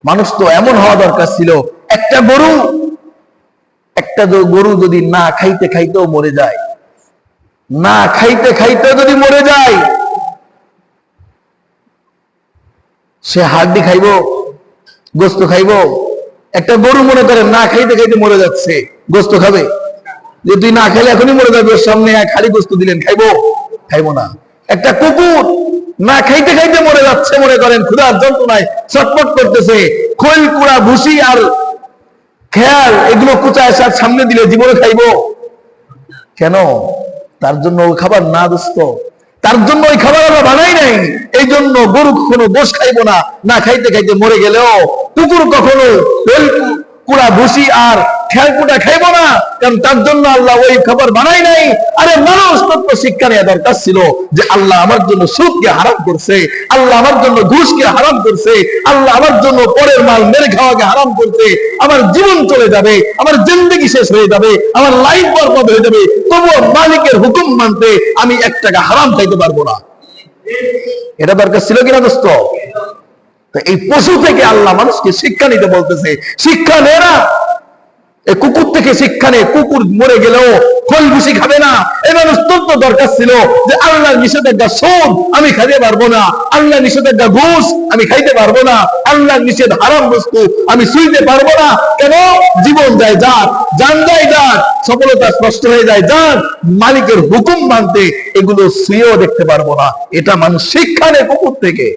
মানুষ তো এমন হওয়া দরকার ছিল, একটা গরু যদি না খাইতে খাইতেও মরে যায়, না খাইতে খাইতেও যদি মরে যায়, সে হাড্ডি খাইব, গোস্ত খাইব? একটা গরু মনে করেন না খাইতে খাইতে মরে যাচ্ছে, গোস্ত খাবে? যে তুই না খেলে এখনই মরে যাবে, ওর সামনে খালি গোস্ত দিলেন, খাইবো? খাইবো না। একটা কুকুর না খাইতে খাইতে মরে যাচ্ছে, মনে করেন ক্ষুধার যন্ত্রণায় ছটফট করতেছে, খোল কুড়া ভুসি আর খেয়াল এগুলো কুচায় সামনে দিলে জীবনে খাইবো? কেন? তার জন্য ওই খাবার না দোস্ত, তার জন্য ওই খাবার আমরা বানাই নাই। এই জন্য গরু কখনো গোশ খাইবো না, না খাইতে খাইতে মরে গেলেও। কুকুর কখনো কুড়া ভুসি আর খেয়ালকুটা খাইবো না, কারণ তার জন্য আল্লাহ ওই খাবার বানাই নাই। আরে মানুষ তত্ত্ব শিক্ষা নেওয়া দরকার ছিল যে আল্লাহ আমার জন্য সুদকে হারাম করছে, আল্লাহ আমার জন্য ঘুষকে হারাম করছে, আল্লাহ আমার জন্য পরের মাল মেরে খাওয়াকে হারাম করছে। আমার জীবন চলে যাবে, আমার জিন্দেগি শেষ হয়ে যাবে, আমার লাইফ বরবাদ হয়ে যাবে, তবুও মালিকের হুকুম মানতে আমি 1 টাকা হারাম খাইতে পারবো না। এটা দরকার ছিল কিনা দোস্ত? এই পশু থেকে আল্লাহ মানুষকে শিক্ষা নিতে বলতেছে, শিক্ষা নে না। এই কুকুর থেকে শিক্ষা নে, কুকুর মরে গেলেও খোল ভুসি খাবে না। এই মানুষ তত্ত্ব দরকার ছিল যে আল্লাহর নিষেধাজ্ঞা সুদ আমি খাইতে পারবো না, আল্লাহর নিষেধাজ্ঞা ঘুষ আমি খাইতে পারবো না, আল্লাহর নিষেধ হারাম বস্তু আমি ছুঁইতে পারবো না। কেন? জীবন যায় যাক, জান যায় যাক, সফলতা স্পষ্ট হয়ে যায় যাক, মালিকের হুকুম মানতে এগুলো ছুঁয়েও দেখতে পারবো না। এটা মানুষ শিক্ষা নেয় কুকুর থেকে।